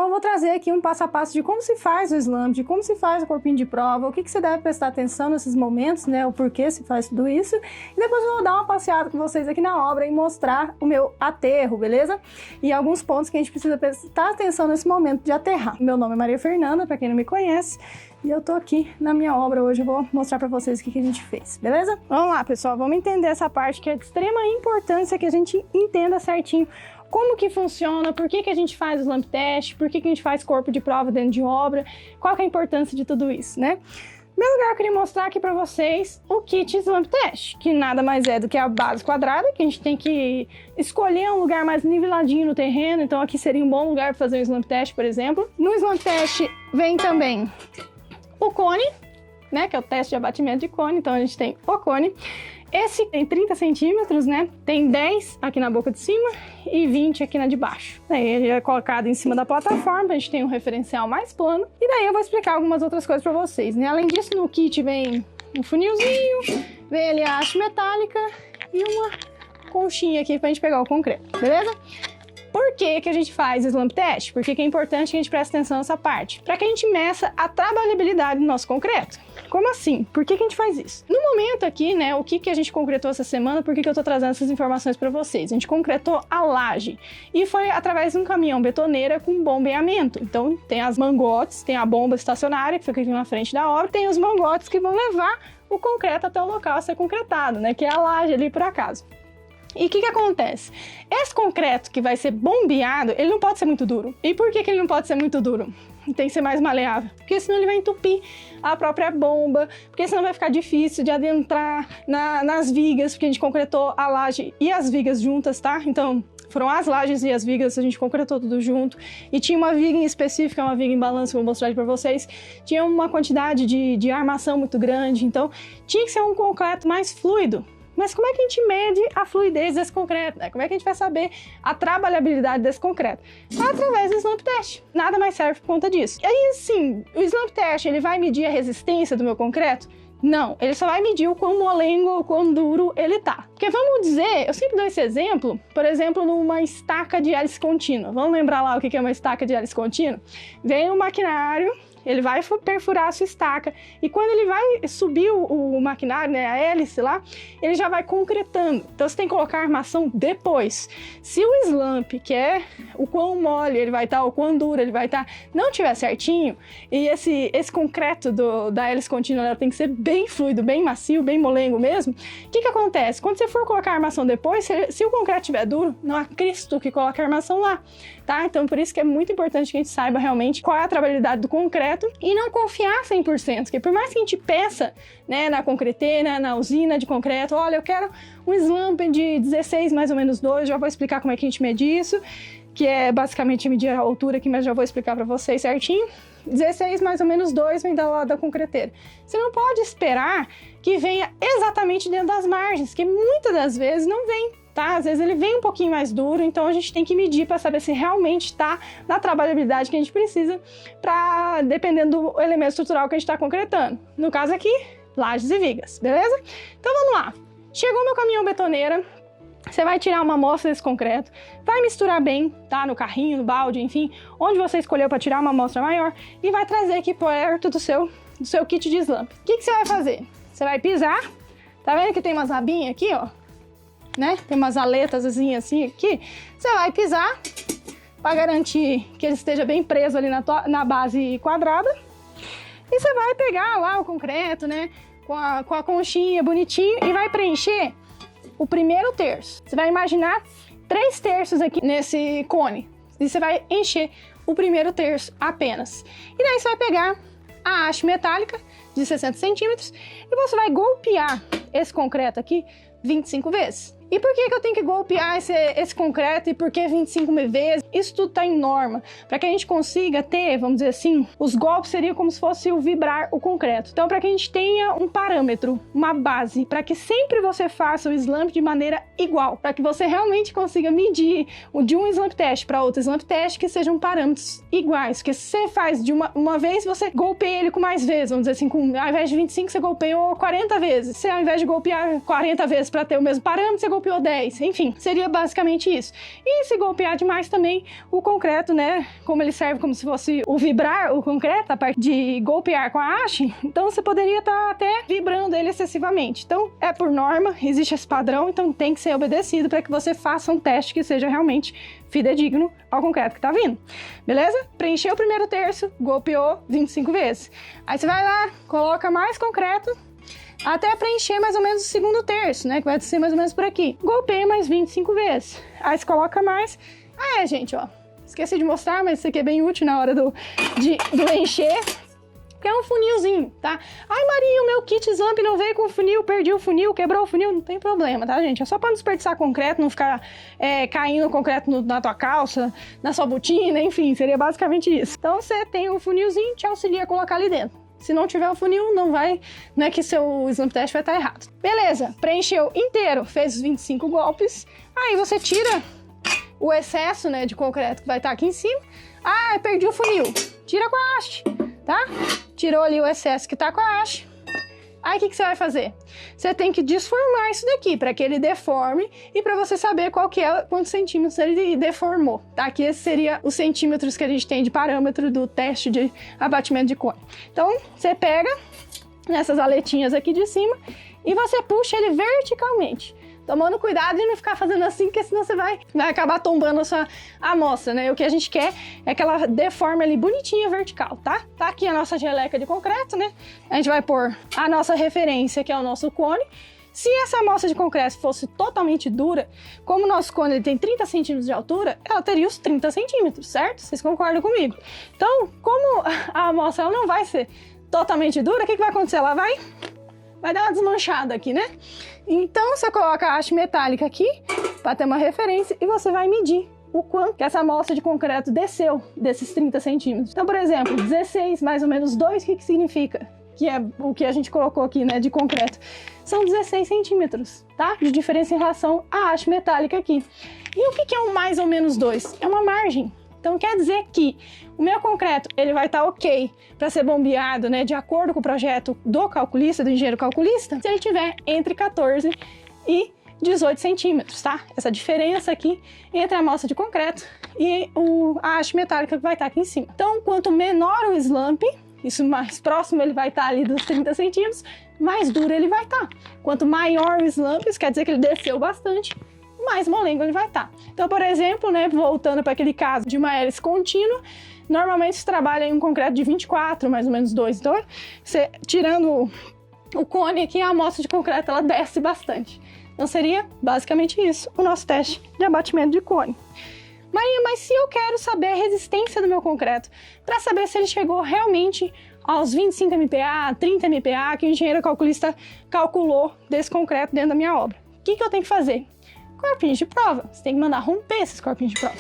eu vou trazer aqui um passo a passo de como se faz o slump, de como se faz o corpinho de prova, o que você deve prestar atenção nesses momentos, né, o porquê se faz tudo isso. E depois eu vou dar uma passeada com vocês aqui na obra e mostrar o meu aterro, beleza? E alguns pontos que a gente precisa prestar atenção nesse momento de aterrar. Meu nome é Maria Fernanda, para quem não me conhece, e eu tô aqui na minha obra hoje, eu vou mostrar para vocês o que a gente fez, beleza? Vamos lá, pessoal, vamos entender essa parte que é de extrema importância que a gente entenda certinho como que funciona, por que a gente faz o slump test, por que a gente faz corpo de prova dentro de obra, qual que é a importância de tudo isso, né? Em primeiro lugar, eu queria mostrar aqui para vocês o kit slump test, que nada mais é do que a base quadrada, que a gente tem que escolher um lugar mais niveladinho no terreno, então aqui seria um bom lugar para fazer o slump test, por exemplo. No slump test vem também o cone, né, que é o teste de abatimento de cone, então a gente tem o cone. Esse tem 30 centímetros, né? Tem 10 aqui na boca de cima e 20 aqui na de baixo. Daí ele é colocado em cima da plataforma, a gente tem um referencial mais plano. E daí eu vou explicar algumas outras coisas para vocês, né? Além disso, no kit vem um funilzinho, vem ali a haste metálica e uma conchinha aqui pra gente pegar o concreto, beleza? Por que a gente faz slump test? Por que é importante que a gente preste atenção nessa parte? Para que a gente meça a trabalhabilidade do nosso concreto. Como assim? Por que a gente faz isso? No momento aqui, né, o que a gente concretou essa semana, por que eu tô trazendo essas informações para vocês? A gente concretou a laje e foi através de um caminhão betoneira com bombeamento. Então tem as mangotes, tem a bomba estacionária que fica aqui na frente da obra, tem os mangotes que vão levar o concreto até o local a ser concretado, né, que é a laje ali por acaso. E o que acontece? Esse concreto que vai ser bombeado, ele não pode ser muito duro. E por que ele não pode ser muito duro? Tem que ser mais maleável. Porque senão ele vai entupir a própria bomba, porque senão vai ficar difícil de adentrar nas vigas, porque a gente concretou a laje e as vigas juntas, tá? Então, foram as lajes e as vigas, a gente concretou tudo junto. E tinha uma viga em específica, uma viga em balanço, que eu vou mostrar aqui pra vocês. Tinha uma quantidade de armação muito grande, então tinha que ser um concreto mais fluido. Mas como é que a gente mede a fluidez desse concreto, né? Como é que a gente vai saber a trabalhabilidade desse concreto? Através do slump test. Nada mais serve por conta disso. E aí, sim, o slump test, ele vai medir a resistência do meu concreto? Não, ele só vai medir o quão molengo ou quão duro ele tá. Porque vamos dizer, eu sempre dou esse exemplo, por exemplo, numa estaca de hélice contínua. Vamos lembrar lá o que é uma estaca de hélice contínua? Vem um maquinário, ele vai perfurar a sua estaca e quando ele vai subir o maquinário, né, a hélice lá, ele já vai concretando. Então você tem que colocar a armação depois. Se o slump, que é o quão mole ele vai estar, o quão duro ele vai estar, não tiver certinho, e esse concreto da hélice contínua ela tem que ser bem fluido, bem macio, bem molengo mesmo, o que acontece? Quando você for colocar a armação depois, se o concreto estiver duro, não há Cristo que coloque a armação lá, tá? Então por isso que é muito importante que a gente saiba realmente qual é a trabalhabilidade do concreto e não confiar 100%, porque por mais que a gente peça, né, na concreteira, na usina de concreto, olha, eu quero um slump de 16 mais ou menos 2, já vou explicar como é que a gente mede isso, que é basicamente medir a altura aqui, mas já vou explicar para vocês certinho. 16 mais ou menos 2 vem da lado da concreteira. Você não pode esperar que venha exatamente dentro das margens, que muitas das vezes não vem. Tá? Às vezes ele vem um pouquinho mais duro, então a gente tem que medir para saber se realmente está na trabalhabilidade que a gente precisa, dependendo do elemento estrutural que a gente está concretando. No caso aqui, lajes e vigas, beleza? Então vamos lá. Chegou meu caminhão betoneira, você vai tirar uma amostra desse concreto, vai misturar bem, tá? No carrinho, no balde, enfim, onde você escolheu para tirar uma amostra maior e vai trazer aqui perto do seu kit de slump. O que você vai fazer? Você vai pisar, tá vendo que tem umas abinhas aqui, ó? Né? Tem umas aletas assim aqui, você vai pisar para garantir que ele esteja bem preso ali na base quadrada e você vai pegar lá o concreto, né, com a conchinha bonitinho e vai preencher o primeiro terço. Você vai imaginar 3 terços aqui nesse cone e você vai encher o primeiro terço apenas. E daí você vai pegar a haste metálica de 60 centímetros e você vai golpear esse concreto aqui 25 vezes. E por que eu tenho que golpear esse concreto e por que 25 vezes? Isso tudo está em norma, para que a gente consiga ter, vamos dizer assim, os golpes seriam como se fosse o vibrar o concreto. Então, para que a gente tenha um parâmetro, uma base, para que sempre você faça o slump de maneira igual, para que você realmente consiga medir de um slump test para outro slump test que sejam parâmetros iguais, porque se você faz de uma vez, você golpeia ele com mais vezes, vamos dizer assim, ao invés de 25, você golpeou 40 vezes. Se ao invés de golpear 40 vezes para ter o mesmo parâmetro, você golpeou 10, enfim, seria basicamente isso. E se golpear demais também, o concreto, né, como ele serve como se fosse o vibrar, o concreto, a parte de golpear com a haste, então você poderia estar até vibrando ele excessivamente. Então, é por norma, existe esse padrão, então tem que ser obedecido para que você faça um teste que seja realmente fidedigno ao concreto que tá vindo. Beleza? Preencheu o primeiro terço, golpeou 25 vezes. Aí você vai lá, coloca mais concreto, até preencher mais ou menos o segundo terço, né? Que vai ser mais ou menos por aqui. Golpeia mais 25 vezes. Aí você coloca mais. Gente, ó. Esqueci de mostrar, mas isso aqui é bem útil na hora do encher. Que é um funilzinho, tá? Ai, Maria, o meu kit Slump não veio com funil, perdi o funil, quebrou o funil. Não tem problema, tá, gente? É só pra não desperdiçar concreto, não ficar caindo concreto na tua calça, na sua botina, enfim, seria basicamente isso. Então, você tem um funilzinho, te auxilia a colocar ali dentro. Se não tiver o funil, não é que seu Slump Test vai estar errado. Beleza, preencheu inteiro, fez os 25 golpes. Aí você tira o excesso, né, de concreto que vai estar aqui em cima. Perdi o funil. Tira com a haste, tá? Tirou ali o excesso que tá com a haste. Aí o que você vai fazer? Você tem que desformar isso daqui para que ele deforme e para você saber quantos centímetros ele deformou, tá? Que esse seria os centímetros que a gente tem de parâmetro do teste de abatimento de cone. Então, você pega nessas aletinhas aqui de cima e você puxa ele verticalmente. Tomando cuidado de não ficar fazendo assim, porque senão você vai acabar tombando a sua amostra, né? O que a gente quer é que ela deforme ali bonitinha vertical, tá? Tá aqui a nossa geleca de concreto, né? A gente vai pôr a nossa referência, que é o nosso cone. Se essa amostra de concreto fosse totalmente dura, como o nosso cone ele tem 30 centímetros de altura, ela teria os 30 centímetros, certo? Vocês concordam comigo? Então, como a amostra ela não vai ser totalmente dura, o que vai acontecer? Ela vai dar uma desmanchada aqui, né? Então, você coloca a haste metálica aqui para ter uma referência e você vai medir o quanto que essa amostra de concreto desceu desses 30 centímetros. Então, por exemplo, 16 mais ou menos 2, o que significa? Que é o que a gente colocou aqui, né, de concreto. São 16 centímetros, tá? De diferença em relação à haste metálica aqui. E o que é um mais ou menos 2? É uma margem. Então, quer dizer que o meu concreto ele vai estar ok para ser bombeado, né, de acordo com o projeto do calculista, do engenheiro calculista, se ele tiver entre 14 e 18 centímetros, tá? Essa diferença aqui entre a amostra de concreto e a haste metálica que vai estar aqui em cima. Então, quanto menor o slump, isso mais próximo ele vai estar ali dos 30 centímetros, mais duro ele vai estar. Quanto maior o slump, isso quer dizer que ele desceu bastante, mais molengo ele vai estar. Então, por exemplo, né, voltando para aquele caso de uma hélice contínua, normalmente se trabalha em um concreto de 24, mais ou menos 2. Então, você, tirando o cone aqui, a amostra de concreto ela desce bastante. Então, seria basicamente isso, o nosso teste de abatimento de cone. Maria, mas se eu quero saber a resistência do meu concreto, para saber se ele chegou realmente aos 25 MPa, 30 MPa, que o engenheiro calculista calculou desse concreto dentro da minha obra, o que eu tenho que fazer? Corpinhos de prova. Você tem que mandar romper esses corpinhos de prova.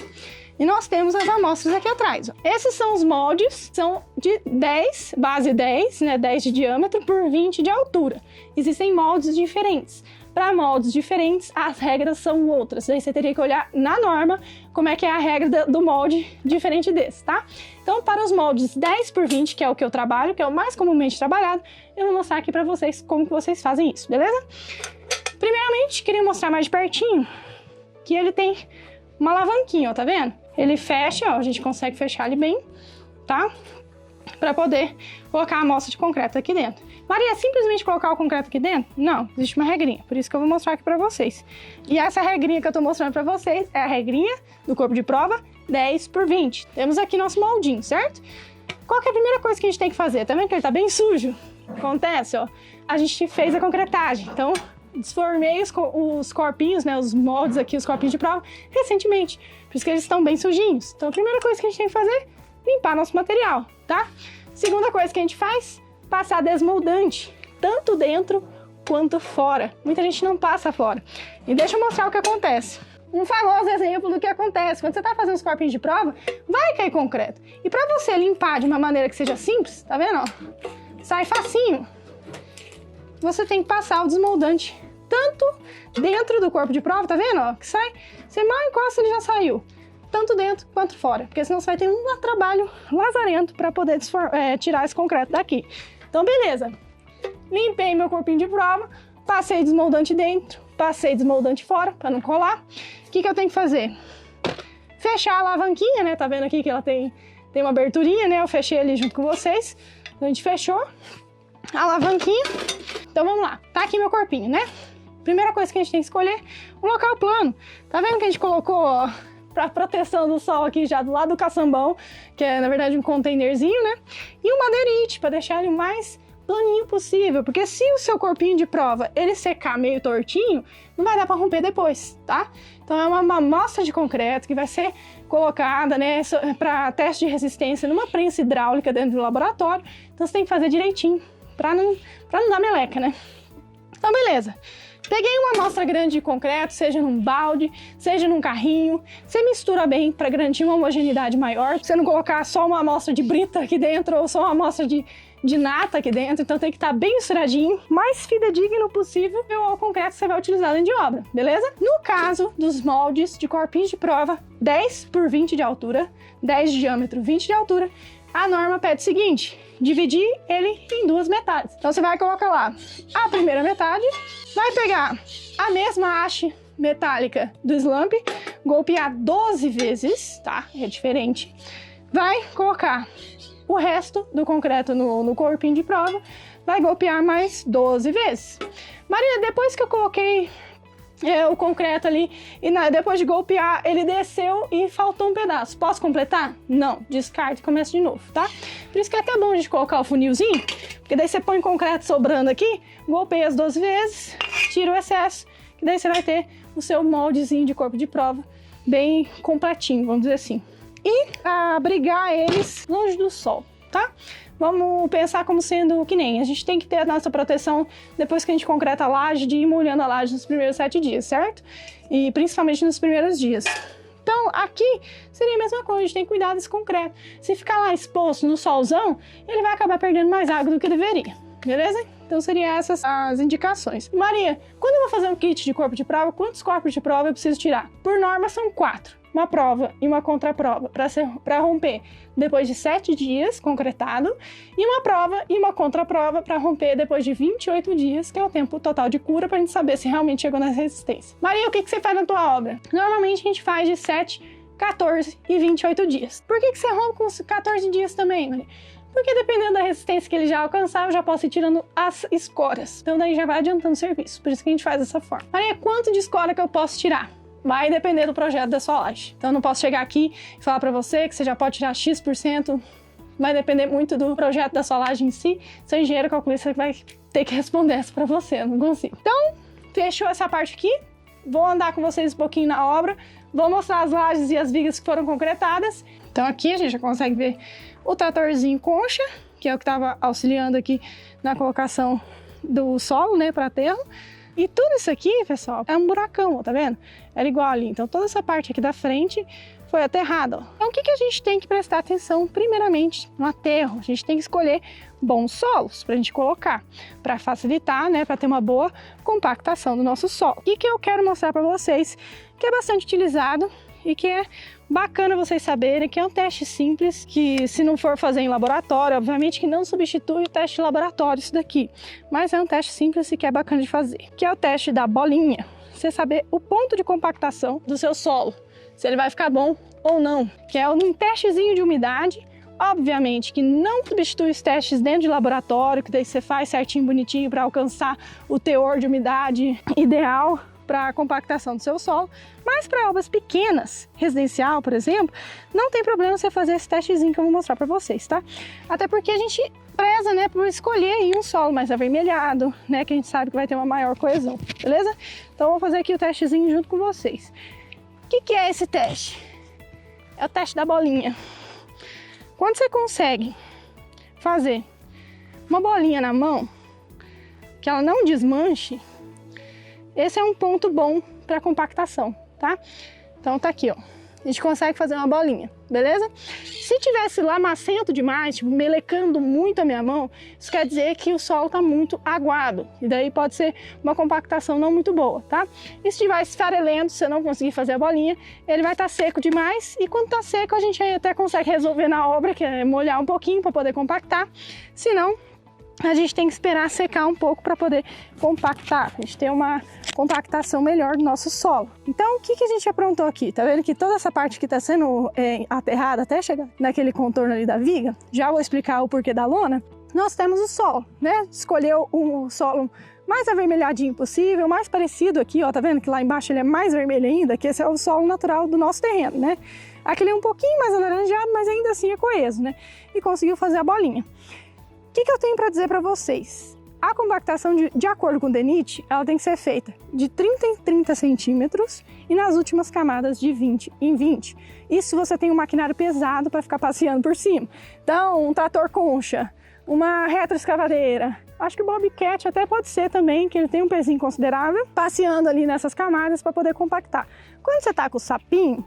E nós temos as amostras aqui atrás. Ó. Esses são os moldes, são de 10, base 10, né, 10 de diâmetro por 20 de altura. Existem moldes diferentes. Para moldes diferentes, as regras são outras. Daí você teria que olhar na norma como é que é a regra do molde diferente desse, tá? Então, para os moldes 10 por 20, que é o que eu trabalho, que é o mais comumente trabalhado, eu vou mostrar aqui para vocês como que vocês fazem isso, beleza? Primeiramente, queria mostrar mais de pertinho que ele tem uma alavanquinha, ó, tá vendo? Ele fecha, ó, a gente consegue fechar ele bem, tá? Para poder colocar a amostra de concreto aqui dentro. Maria, é simplesmente colocar o concreto aqui dentro? Não, existe uma regrinha, por isso que eu vou mostrar aqui para vocês. E essa regrinha que eu tô mostrando para vocês é a regrinha do corpo de prova 10 por 20. Temos aqui nosso moldinho, certo? Qual que é a primeira coisa que a gente tem que fazer? Tá vendo que ele tá bem sujo? Acontece, ó. A gente fez a concretagem, então desformei os corpinhos, né, os moldes aqui, os corpinhos de prova, recentemente. Por isso que eles estão bem sujinhos. Então a primeira coisa que a gente tem que fazer é limpar nosso material, tá? Segunda coisa que a gente faz, passar desmoldante, tanto dentro quanto fora. Muita gente não passa fora. E deixa eu mostrar o que acontece. Um famoso exemplo do que acontece. Quando você tá fazendo os corpinhos de prova, vai cair concreto. E para você limpar de uma maneira que seja simples, tá vendo, ó? Sai facinho. Você tem que passar o desmoldante tanto dentro do corpo de prova, tá vendo, ó? Que sai, você mal encosta, ele já saiu. Tanto dentro quanto fora, porque senão você vai ter um trabalho lazarento para poder tirar esse concreto daqui. Então, beleza. Limpei meu corpinho de prova, passei desmoldante dentro, passei desmoldante fora para não colar. O que eu tenho que fazer? Fechar a alavanquinha, né? Tá vendo aqui que ela tem uma aberturinha, né? Eu fechei ali junto com vocês. Então a gente fechou a alavanquinha. Então vamos lá. Tá aqui meu corpinho, né? Primeira coisa que a gente tem que escolher, um local plano. Tá vendo que a gente colocou, ó, para proteção do sol aqui já do lado do caçambão, que é na verdade um containerzinho, né? E um madeirite para deixar ele o mais planinho possível, porque se o seu corpinho de prova ele secar meio tortinho, não vai dar para romper depois, tá? Então é uma amostra de concreto que vai ser colocada, né, para teste de resistência numa prensa hidráulica dentro do laboratório. Então você tem que fazer direitinho para não dar meleca, né? Então beleza. Peguei uma amostra grande de concreto, seja num balde, seja num carrinho. Você mistura bem para garantir uma homogeneidade maior. Você não colocar só uma amostra de brita aqui dentro ou só uma amostra de nata aqui dentro. Então tem que estar bem misturadinho, mais fidedigno possível ao concreto que você vai utilizar dentro de obra, beleza? No caso dos moldes de corpinhos de prova, 10 por 20 de altura, 10 de diâmetro, 20 de altura, a norma pede o seguinte: dividir ele em duas metades. Então você vai colocar lá a primeira metade, vai pegar a mesma haste metálica do slump, golpear 12 vezes, tá? É diferente. Vai colocar o resto do concreto no corpinho de prova, vai golpear mais 12 vezes. Maria, depois que eu coloquei o concreto ali e depois de golpear, ele desceu e faltou um pedaço. Posso completar? Não, descarta e começa de novo, tá? Por isso que é até bom a gente colocar o funilzinho, porque daí você põe concreto sobrando aqui, golpeia as 12 vezes, tira o excesso, que daí você vai ter o seu moldezinho de corpo de prova bem completinho, vamos dizer assim. E abrigar eles longe do sol, tá? Vamos pensar como sendo que nem, a gente tem que ter a nossa proteção depois que a gente concreta a laje, de ir molhando a laje nos primeiros 7 dias, certo? E principalmente nos primeiros dias. Então, aqui seria a mesma coisa, a gente tem que cuidar desse concreto. Se ficar lá exposto no solzão, ele vai acabar perdendo mais água do que deveria, beleza? Então, seriam essas as indicações. Maria, quando eu vou fazer um kit de corpo de prova, quantos corpos de prova eu preciso tirar? Por norma, são 4. Uma prova e uma contraprova para romper depois de 7 dias concretado, e uma prova e uma contraprova para romper depois de 28 dias, que é o tempo total de cura, para a gente saber se realmente chegou na resistência. Maria, o que você faz na tua obra? Normalmente a gente faz de 7, 14 e 28 dias. Por que você rompe com 14 dias também, Maria? Porque dependendo da resistência que ele já alcançar, eu já posso ir tirando as escoras. Então daí já vai adiantando o serviço. Por isso que a gente faz dessa forma. Maria, quanto de escora que eu posso tirar? Vai depender do projeto da sua laje. Então eu não posso chegar aqui e falar para você que você já pode tirar X%. Vai depender muito do projeto da sua laje em si. Seu engenheiro calculista vai ter que responder essa para você, eu não consigo. Então, fechou essa parte aqui. Vou andar com vocês um pouquinho na obra. Vou mostrar as lajes e as vigas que foram concretadas. Então aqui a gente já consegue ver o tratorzinho concha, que é o que estava auxiliando aqui na colocação do solo, né, para aterro. E tudo isso aqui, pessoal, é um buracão, ó, tá vendo? Era igual ali. Então toda essa parte aqui da frente foi aterrada, ó. Então o que a gente tem que prestar atenção primeiramente no aterro? A gente tem que escolher bons solos pra gente colocar, para facilitar, né, para ter uma boa compactação do nosso solo. E que eu quero mostrar para vocês que é bastante utilizado e que é bacana vocês saberem que é um teste simples, que se não for fazer em laboratório, obviamente que não substitui o teste de laboratório isso daqui, mas é um teste simples e que é bacana de fazer, que é o teste da bolinha. Você saber o ponto de compactação do seu solo, se ele vai ficar bom ou não, que é um testezinho de umidade. Obviamente que não substitui os testes dentro de laboratório, que daí você faz certinho, bonitinho, para alcançar o teor de umidade ideal para a compactação do seu solo, mas para obras pequenas, residencial, por exemplo, não tem problema você fazer esse testezinho que eu vou mostrar para vocês, tá? Até porque a gente preza, né, por escolher aí um solo mais avermelhado, né, que a gente sabe que vai ter uma maior coesão, beleza? Então eu vou fazer aqui o testezinho junto com vocês. O que é esse teste? É o teste da bolinha. Quando você consegue fazer uma bolinha na mão, que ela não desmanche, esse é um ponto bom para compactação, tá? Então tá aqui, ó. A gente consegue fazer uma bolinha, beleza? Se tivesse lamacento demais, tipo, melecando muito a minha mão, isso quer dizer que o solo tá muito aguado. E daí pode ser uma compactação não muito boa, tá? E se estiver esfarelento, se você não conseguir fazer a bolinha, ele vai estar seco demais. E quando tá seco, a gente até consegue resolver na obra, que é molhar um pouquinho para poder compactar. Se não, a gente tem que esperar secar um pouco para poder compactar, a gente ter uma compactação melhor do nosso solo. Então, o que a gente aprontou aqui? Tá vendo que toda essa parte que está sendo aterrada até chegar naquele contorno ali da viga? Já vou explicar o porquê da lona. Nós temos o solo, né? Escolheu um solo mais avermelhadinho possível, mais parecido aqui, ó, tá vendo que lá embaixo ele é mais vermelho ainda, que esse é o solo natural do nosso terreno, né? Aquele é um pouquinho mais alaranjado, mas ainda assim é coeso, né? E conseguiu fazer a bolinha. O que eu tenho para dizer para vocês? A compactação, de acordo com o DENIT, ela tem que ser feita de 30 em 30 centímetros e nas últimas camadas de 20 em 20. Isso se você tem um maquinário pesado para ficar passeando por cima. Então, um trator concha, uma retroescavadeira, acho que o Bobcat até pode ser também, que ele tem um pezinho considerável, passeando ali nessas camadas para poder compactar. Quando você tá com o sapinho,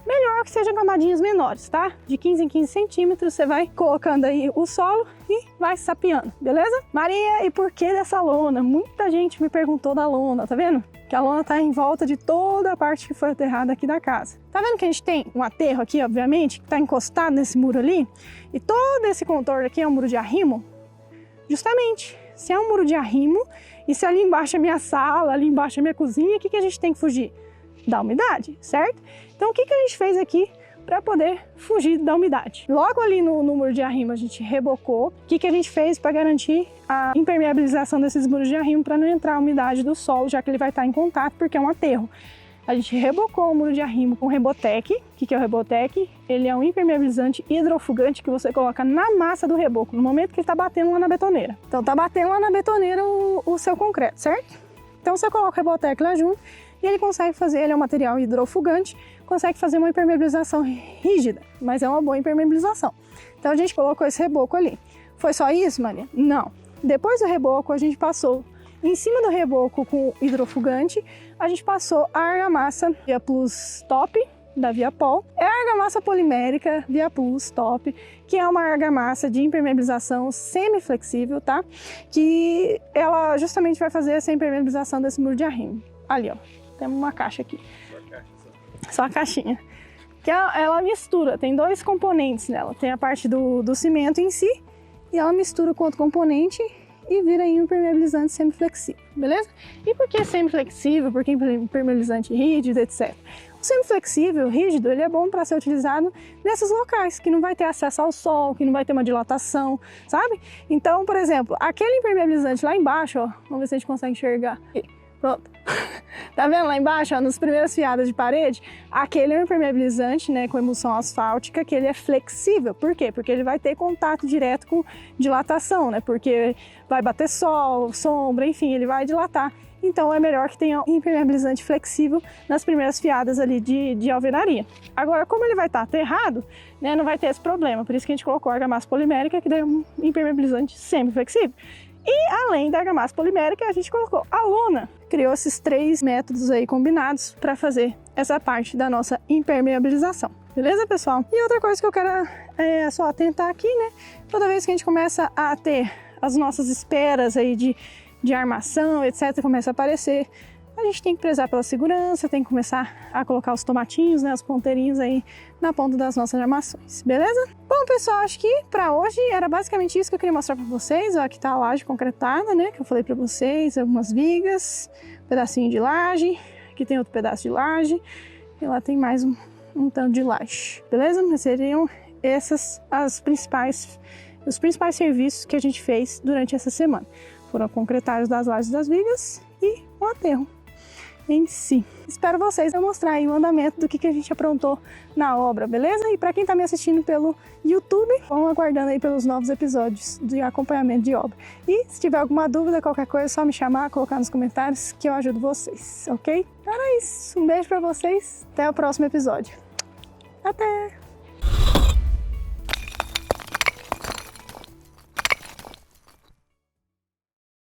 melhor que sejam camadinhas menores, tá? De 15 em 15 centímetros, você vai colocando aí o solo e vai sapeando, beleza? Maria, e por que dessa lona? Muita gente me perguntou da lona, tá vendo? Que a lona tá em volta de toda a parte que foi aterrada aqui da casa. Tá vendo que a gente tem um aterro aqui, obviamente, que tá encostado nesse muro ali? E todo esse contorno aqui é um muro de arrimo? Justamente, se é um muro de arrimo, e se ali embaixo é minha sala, ali embaixo é minha cozinha, o que a gente tem que fugir? Da umidade, certo? Então, o que a gente fez aqui para poder fugir da umidade? Logo ali no muro de arrimo a gente rebocou. O que a gente fez para garantir a impermeabilização desses muros de arrimo para não entrar a umidade do solo, já que ele vai estar em contato, porque é um aterro. A gente rebocou o muro de arrimo com Rebotec. O que é o Rebotec? Ele é um impermeabilizante hidrofugante que você coloca na massa do reboco, no momento que ele está batendo lá na betoneira. Então, está batendo lá na betoneira o seu concreto, certo? Então, você coloca o Rebotec lá junto e ele consegue fazer, ele é um material hidrofugante, consegue fazer uma impermeabilização rígida, mas é uma boa impermeabilização. Então, a gente colocou esse reboco ali. Foi só isso, Maria? Não. Depois do reboco, a gente passou em cima do reboco com hidrofugante, a gente passou a argamassa Via Plus Top, da Viapol. É a argamassa polimérica Via Plus Top, que é uma argamassa de impermeabilização semiflexível, tá? Que ela justamente vai fazer essa impermeabilização desse muro de arrimo. Ali, ó, temos uma caixa aqui. Só a caixinha. Que ela mistura, tem dois componentes nela. Tem a parte do cimento em si, e ela mistura com outro componente e vira aí um impermeabilizante semiflexível, beleza? E por que semiflexível? Por que impermeabilizante rígido, etc. O semiflexível, rígido, ele é bom para ser utilizado nesses locais que não vai ter acesso ao sol, que não vai ter uma dilatação, sabe? Então, por exemplo, aquele impermeabilizante lá embaixo, ó, vamos ver se a gente consegue enxergar. Pronto. Tá vendo lá embaixo, ó, nas primeiras fiadas de parede? Aquele é um impermeabilizante, né, com emulsão asfáltica, que ele é flexível. Por quê? Porque ele vai ter contato direto com dilatação, né? Porque vai bater sol, sombra, enfim, ele vai dilatar. Então é melhor que tenha um impermeabilizante flexível nas primeiras fiadas ali de alvenaria. Agora, como ele vai estar aterrado, né, não vai ter esse problema. Por isso que a gente colocou a argamassa polimérica, que daí é um impermeabilizante semiflexível. E além da argamassa polimérica, a gente colocou a lona. Criou esses 3 métodos aí combinados para fazer essa parte da nossa impermeabilização. Beleza, pessoal? E outra coisa que eu quero só atentar aqui, né? Toda vez que a gente começa a ter as nossas esperas aí de armação, etc., começa a aparecer, a gente tem que prezar pela segurança, tem que começar a colocar os tomatinhos, né, os ponteirinhos aí na ponta das nossas armações, beleza? Bom, pessoal, acho que pra hoje era basicamente isso que eu queria mostrar pra vocês. Ó, aqui tá a laje concretada, né, que eu falei pra vocês, algumas vigas, um pedacinho de laje, aqui tem outro pedaço de laje, e lá tem mais um tanto de laje, beleza? Mas seriam esses os principais serviços que a gente fez durante essa semana. Foram concretários das lajes das vigas e um aterro em si. Espero vocês eu mostrar aí o andamento do que a gente aprontou na obra, beleza? E para quem tá me assistindo pelo YouTube, vão aguardando aí pelos novos episódios de acompanhamento de obra. E se tiver alguma dúvida, qualquer coisa, é só me chamar, colocar nos comentários que eu ajudo vocês, ok? Então é isso. Um beijo para vocês. Até o próximo episódio. Até!